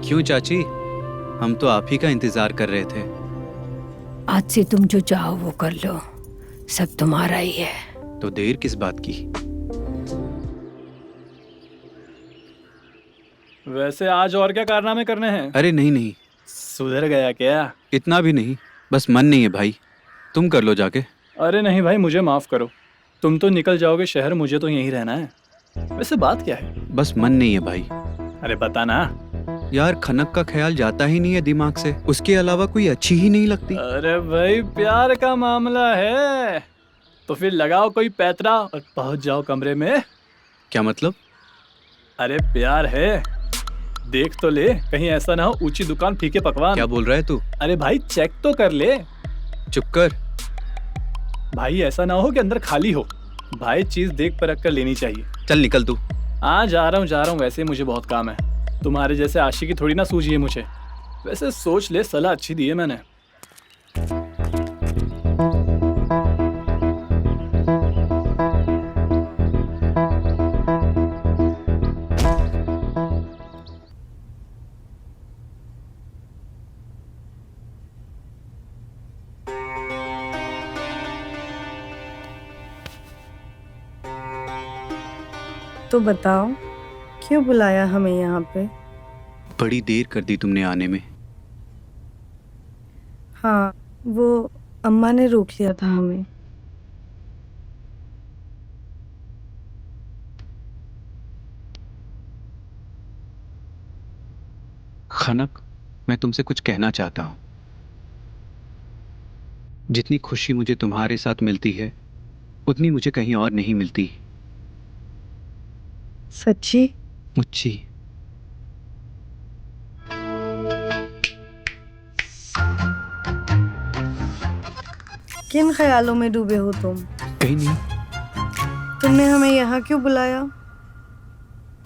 क्यों चाची, हम तो आप ही का इंतजार कर रहे थे। आज से तुम जो चाहो वो कर लो, सब तुम्हारा ही है। तो देर किस बात की? वैसे आज और क्या कारनामे करने हैं? अरे नहीं नहीं, सुधर गया क्या? इतना भी नहीं, बस मन नहीं है भाई, तुम कर लो जाके। अरे नहीं भाई, मुझे माफ करो, तुम तो निकल जाओगे शहर, मुझे तो यहीं रहना है। वैसे बात क्या है? बस मन नहीं है भाई। अरे बता ना यार, खनक का ख्याल जाता ही नहीं है दिमाग से, उसके अलावा कोई अच्छी ही नहीं लगती। अरे भाई, प्यार का मामला है तो फिर लगाओ कोई पैतरा और पहुंच जाओ कमरे में। क्या मतलब? अरे प्यार है, देख तो ले, कहीं ऐसा ना हो ऊंची दुकान फीके पकवान। क्या बोल रहा है तू? अरे भाई चेक तो कर ले। चुप कर भाई, ऐसा ना हो कि अंदर खाली हो। भाई चीज देख परख कर लेनी चाहिए। चल निकल तू। जा रहा हूँ, वैसे मुझे बहुत काम है। तुम्हारे जैसे आशिकी थोड़ी ना सूझी है मुझे। वैसे सोच ले, सलाह अच्छी दी है मैंने। तो बताओ क्यों बुलाया हमें यहाँ पे? बड़ी देर कर दी तुमने आने में। हाँ, वो अम्मा ने रोक लिया था हमें। खनक, मैं तुमसे कुछ कहना चाहता हूँ। जितनी खुशी मुझे तुम्हारे साथ मिलती है उतनी मुझे कहीं और नहीं मिलती। सच्ची? मुच्ची। किन ख्यालों में डूबे हो तुम? कहीं नहीं। तुमने हमें यहाँ क्यों बुलाया?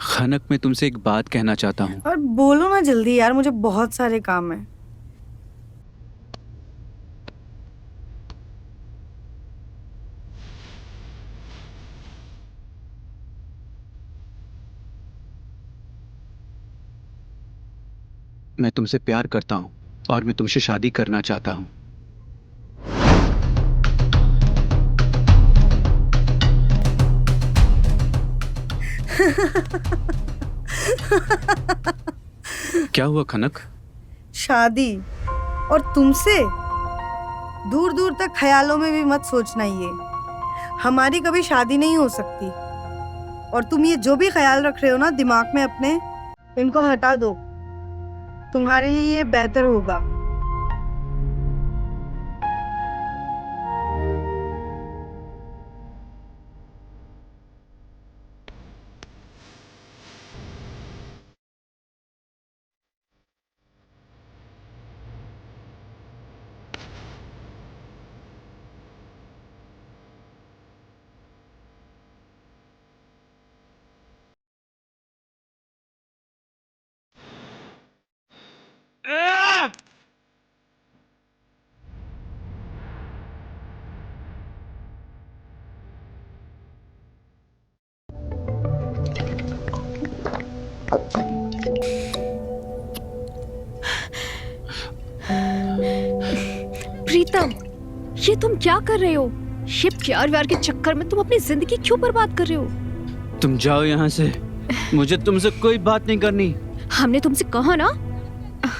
खनक, मैं तुमसे एक बात कहना चाहता हूँ। और बोलो ना जल्दी यार, मुझे बहुत सारे काम है। मैं तुमसे प्यार करता हूँ और मैं तुमसे शादी करना चाहता हूँ। क्या हुआ खनक? शादी? और तुमसे? दूर दूर तक ख्यालों में भी मत सोचना ये। हमारी कभी शादी नहीं हो सकती। और तुम ये जो भी ख्याल रख रहे हो ना दिमाग में अपने, इनको हटा दो। तुम्हारे लिए ये बेहतर होगा। प्रीतम, ये तुम क्या कर रहे हो? ये प्यार व्यार के चक्कर में तुम अपनी जिंदगी क्यों बर्बाद कर रहे हो? तुम जाओ यहाँ से। मुझे तुमसे कोई बात नहीं करनी। हमने तुमसे कहा ना,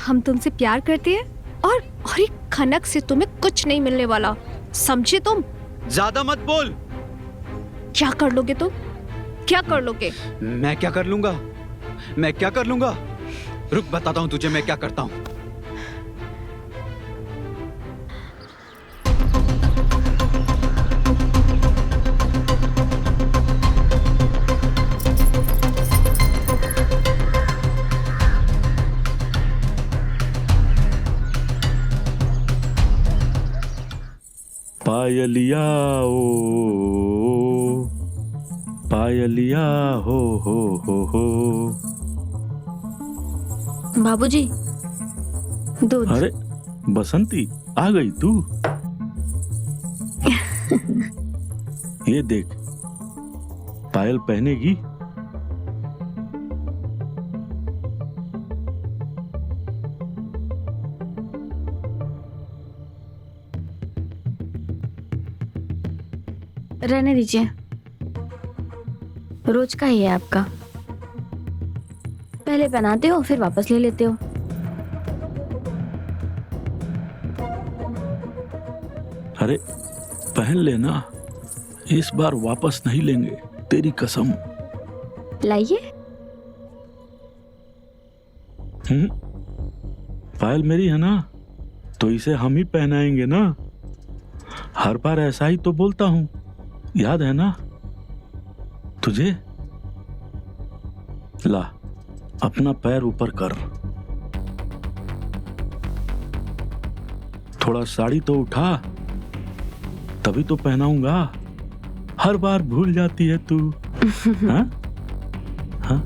हम तुमसे प्यार करते हैं और एक खनक से तुम्हें कुछ नहीं मिलने वाला, समझे तुम? ज्यादा मत बोल। क्या कर लोगे तुम? क्या कर लोगे? मैं क्या कर लूंगा? मैं क्या कर लूंगा? रुक, बताता हूँ तुझे मैं क्या करता हूँ। पायलिया ओ पायलिया हो हो। बाबूजी, दूध। अरे बसंती, आ गई तू? ये देख, पायल पहनेगी? रहने दीजिए, रोज का ही है आपका। पहले पहनाते हो फिर वापस ले लेते हो। अरे पहन लेना, इस बार वापस नहीं लेंगे, तेरी कसम। लाइए। पायल मेरी है ना, तो इसे हम ही पहनाएंगे ना। हर बार ऐसा ही तो बोलता हूँ, याद है ना तुझे? ला, अपना पैर ऊपर कर। थोड़ा साड़ी तो उठा, तभी तो पहनाऊंगा। हर बार भूल जाती है तू। हाँ? हाँ?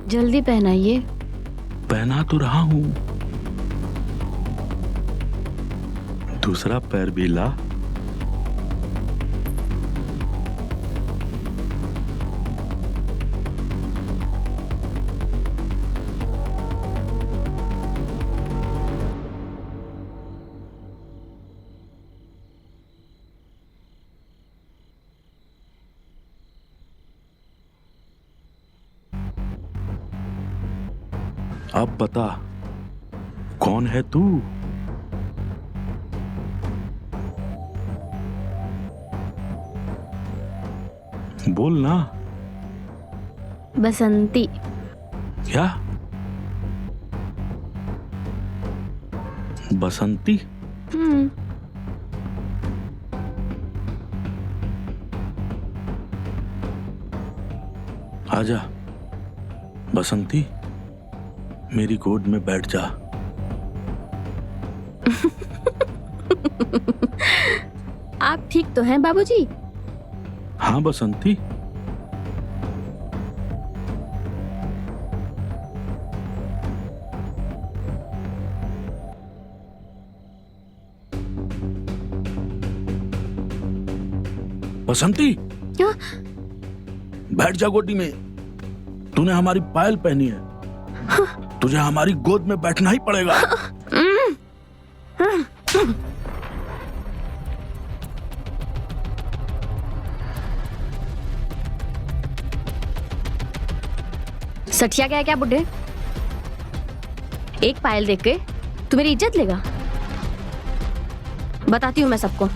जल्दी पहनाइए। पहना तो रहा हूं, दूसरा पैर भी ला। अब बता, कौन है तू? बोल ना। बसंती। क्या? बसंती? आजा बसंती, मेरी गोद में बैठ जा। आप ठीक तो हैं बाबूजी? हाँ बसंती। बसंती, क्या? बैठ जा गोदी में। तूने हमारी पायल पहनी है, तुझे हमारी गोद में बैठना ही पड़ेगा। सठिया गया क्या बुड्ढे? एक पायल देख के तू मेरी इज्जत लेगा? बताती हूँ मैं सबको।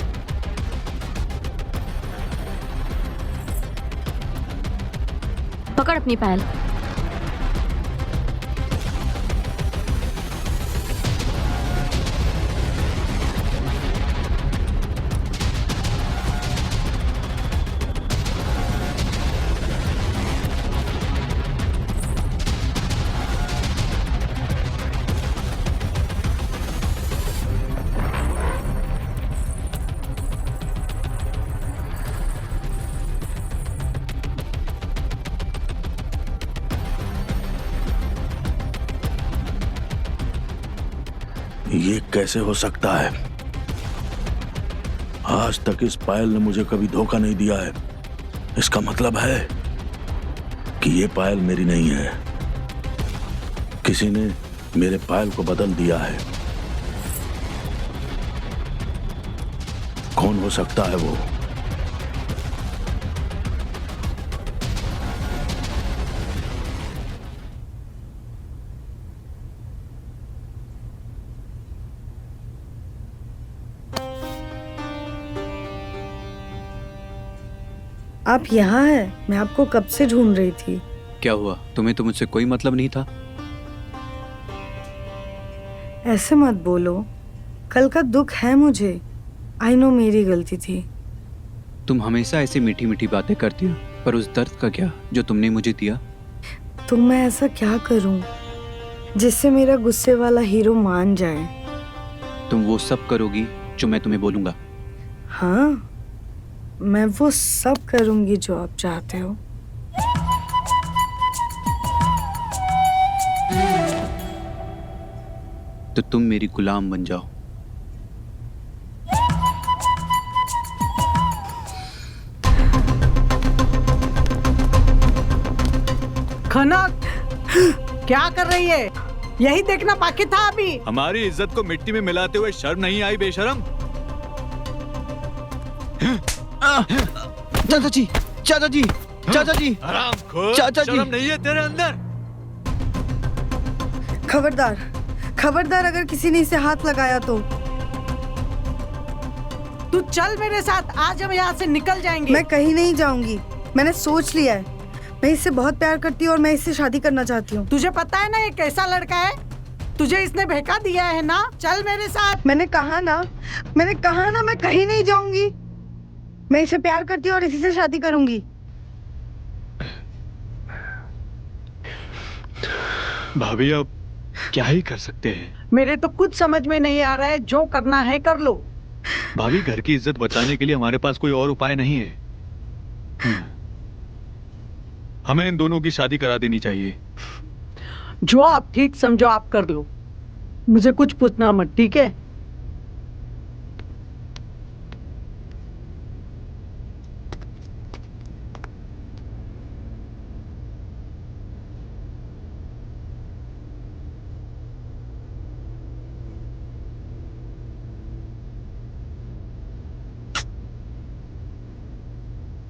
पकड़ अपनी पायल। ये कैसे हो सकता है? आज तक इस पायल ने मुझे कभी धोखा नहीं दिया है। इसका मतलब है कि ये पायल मेरी नहीं है। किसी ने मेरे पायल को बदल दिया है। कौन हो सकता है वो? आप यहाँ हैं? मैं आपको कब से ढूंढ रही थी। क्या हुआ? तुम्हें तो मुझसे कोई मतलब नहीं था। ऐसे मत बोलो, कल का दुख है मुझे। आई नो मेरी गलती थी। तुम हमेशा ऐसे मीठी मीठी बातें करती हो, पर उस दर्द का क्या जो तुमने मुझे दिया? तो मैं ऐसा क्या करूं जिससे मेरा गुस्से वाला हीरो मान जाए? तुम वो सब करोगी जो मैं तुम्हें बोलूंगा। हाँ, मैं वो सब करूंगी जो आप चाहते हो। तो तुम मेरी गुलाम बन जाओ। खनक, क्या कर रही है? यही देखना बाकी था अभी। हमारी इज्जत को मिट्टी में मिलाते हुए शर्म नहीं आई बेशरम? चाचा जी, चाचा जी, चाचा जी, हरामखोर, चाचा जी। शर्म नहीं है तेरे अंदर? खबरदार, खबरदार, अगर किसी ने इसे हाथ लगाया तो। तू चल मेरे साथ, आज हम यहाँ से निकल जाएंगे। मैं कहीं नहीं जाऊंगी। मैंने सोच लिया है। मैं इससे बहुत प्यार करती हूँ और मैं इससे शादी करना चाहती हूँ। तुझे पता है ना ये कैसा लड़का है? तुझे इसने बहका दिया है ना, चल मेरे साथ। मैंने कहा ना मैं कहीं नहीं जाऊंगी। मैं इसे प्यार करती हूँ और इसी से शादी करूंगी। भाभी अब क्या ही कर सकते हैं। मेरे तो कुछ समझ में नहीं आ रहा है, जो करना है कर लो। भाभी घर की इज्जत बचाने के लिए हमारे पास कोई और उपाय नहीं है। हमें इन दोनों की शादी करा देनी चाहिए। जो आप ठीक समझो आप कर लो, मुझे कुछ पूछना मत, ठीक है?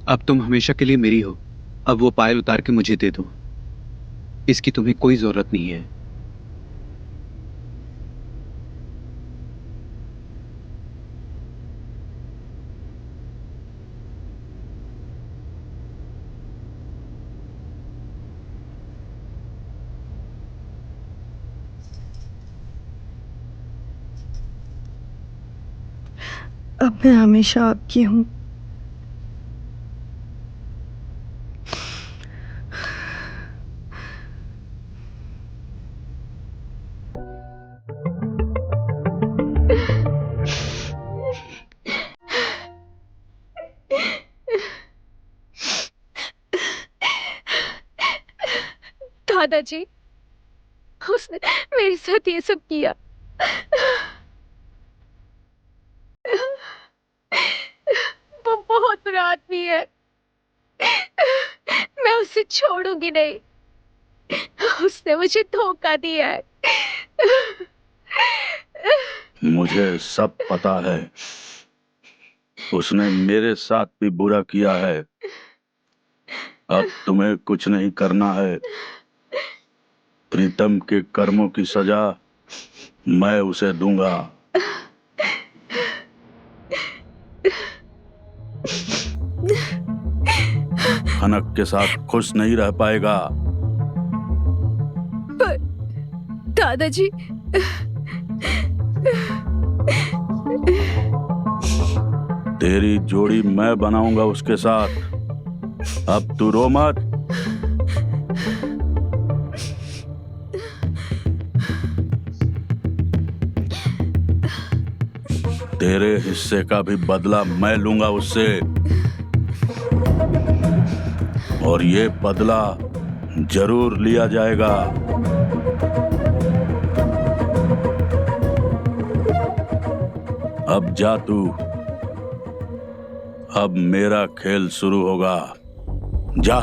अब तुम हमेशा के लिए मेरी हो। अब वो पायल उतार के मुझे दे दो। इसकी तुम्हें कोई जरूरत नहीं है। अब मैं हमेशा आपकी हूँ। दादाजी, उसने मेरे साथ ये सब किया। वो बहुत बुरा आदमी है। मैं उसे छोड़ूंगी नहीं। उसने मुझे धोखा दिया है। मुझे सब पता है। उसने मेरे साथ भी बुरा किया है। अब तुम्हें कुछ नहीं करना है। प्रीतम के कर्मों की सजा मैं उसे दूंगा। कनक के साथ खुश नहीं रह पाएगा। पर दादाजी, तेरी जोड़ी मैं बनाऊंगा उसके साथ। अब तू रो मत। तेरे हिस्से का भी बदला मैं लूंगा उससे, और ये बदला जरूर लिया जाएगा। अब जा तू। अब मेरा खेल शुरू होगा। जा,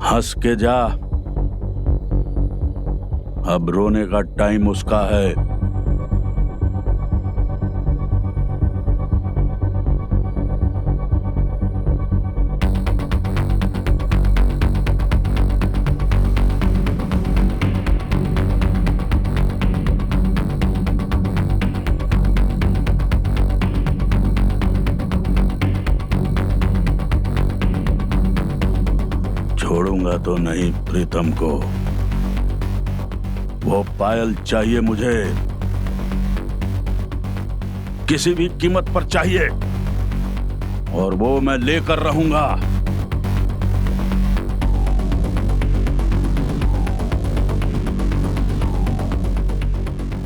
हंस के जा। अब रोने का टाइम उसका है। छोड़ूंगा तो नहीं प्रीतम को। वो पायल चाहिए मुझे, किसी भी कीमत पर चाहिए, और वो मैं लेकर रहूंगा।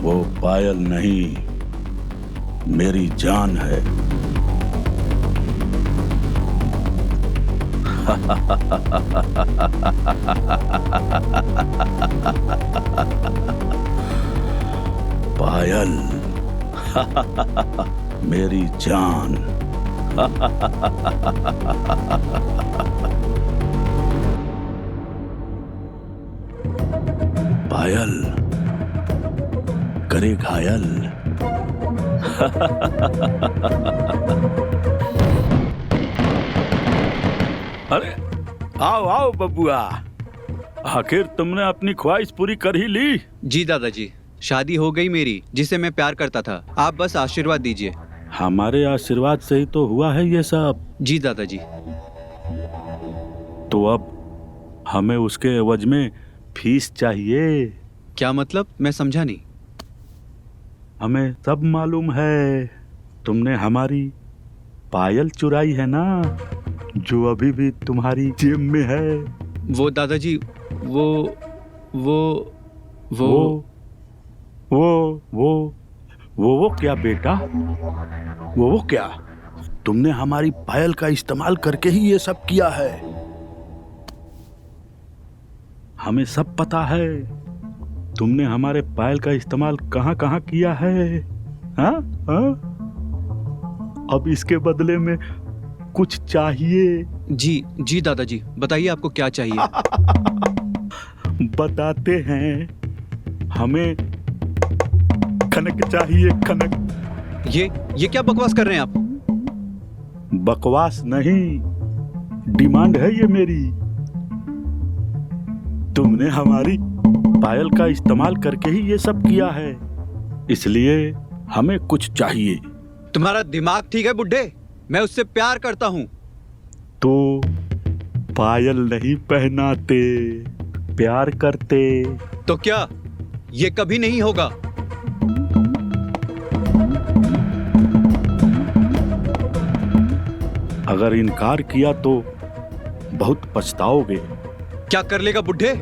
वो पायल नहीं, मेरी जान है। पायल मेरी जान। पायल करे घायल। अरे आओ आओ बबुआ, आखिर तुमने अपनी ख्वाहिश पूरी कर ही ली। जी दादाजी, शादी हो गई मेरी, जिसे मैं प्यार करता था। आप बस आशीर्वाद दीजिए। हमारे आशीर्वाद से ही तो हुआ है ये सब। जी दादाजी। तो अब हमें उसके एवज में फीस चाहिए। क्या मतलब? मैं समझा नहीं। हमें सब मालूम है, तुमने हमारी पायल चुराई है ना, जो अभी भी तुम्हारी जेब में है। वो दादाजी, वो क्या बेटा? वो क्या? तुमने हमारी पायल का इस्तेमाल करके ही ये सब किया है। हमें सब पता है, तुमने हमारे पायल का इस्तेमाल कहाँ कहाँ किया है। हाँ? अब इसके बदले में कुछ चाहिए। जी दादाजी, बताइए आपको क्या चाहिए। बताते हैं, हमें खनक चाहिए, खनक। ये क्या बकवास कर रहे हैं आप? बकवास नहीं, डिमांड है ये मेरी। तुमने हमारी पायल का इस्तेमाल करके ही ये सब किया है, इसलिए हमें कुछ चाहिए। तुम्हारा दिमाग ठीक है बुड्ढे? मैं उससे प्यार करता हूँ। तो पायल नहीं पहनाते, प्यार करते। तो क्या ये कभी नहीं होगा? अगर इनकार किया तो बहुत पछताओगे। क्या कर लेगा बुड्ढे?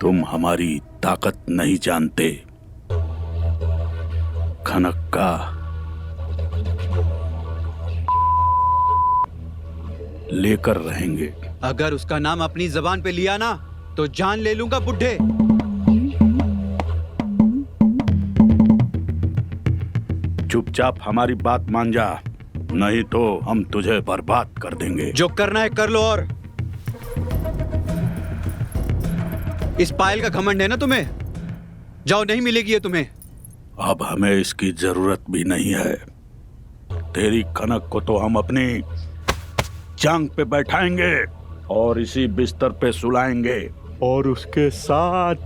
तुम हमारी ताकत नहीं जानते। खनक का लेकर रहेंगे। अगर उसका नाम अपनी जबान पे लिया ना तो जान ले लूंगा बुड्ढे। चुपचाप हमारी बात मान जा, नहीं तो हम तुझे बर्बाद कर देंगे। जो करना है कर लो। और इस पायल का घमंड है ना तुम्हें? जाओ, नहीं मिलेगी ये तुम्हें। अब हमें इसकी जरूरत भी नहीं है। तेरी खनक को तो हम अपनी जांग पे बैठाएंगे और इसी बिस्तर पे सुलाएंगे और उसके साथ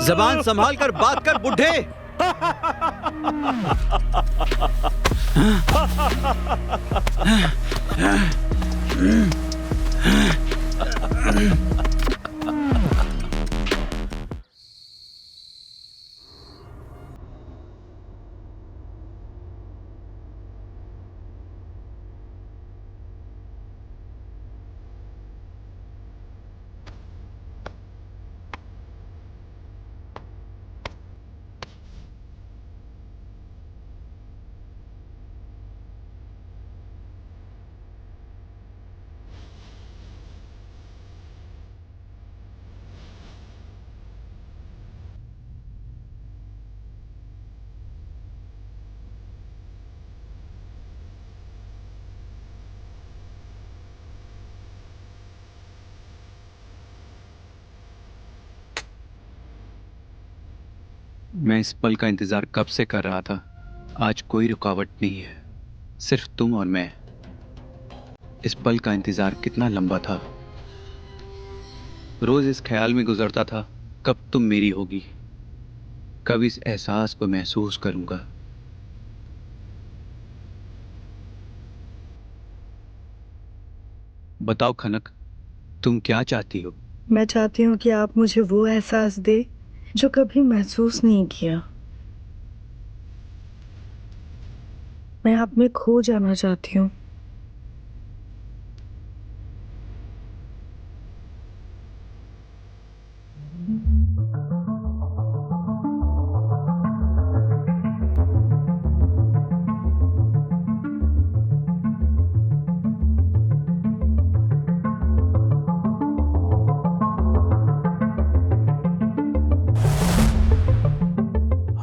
जबान संभाल कर बात कर बुड्ढे। मैं इस पल का इंतजार कब से कर रहा था। आज कोई रुकावट नहीं है, सिर्फ तुम और मैं। इस पल का इंतजार कितना लंबा था। रोज इस ख्याल में गुजरता था कब तुम मेरी होगी, कब इस एहसास को महसूस करूंगा। बताओ खनक, तुम क्या चाहती हो? मैं चाहती हूँ कि आप मुझे वो एहसास दे जो कभी महसूस नहीं किया। मैं आप में खो जाना चाहती हूँ।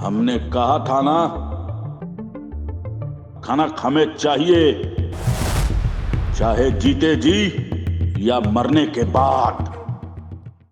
हमने कहा था ना, खनक हमें चाहिए, चाहे जीते जी या मरने के बाद।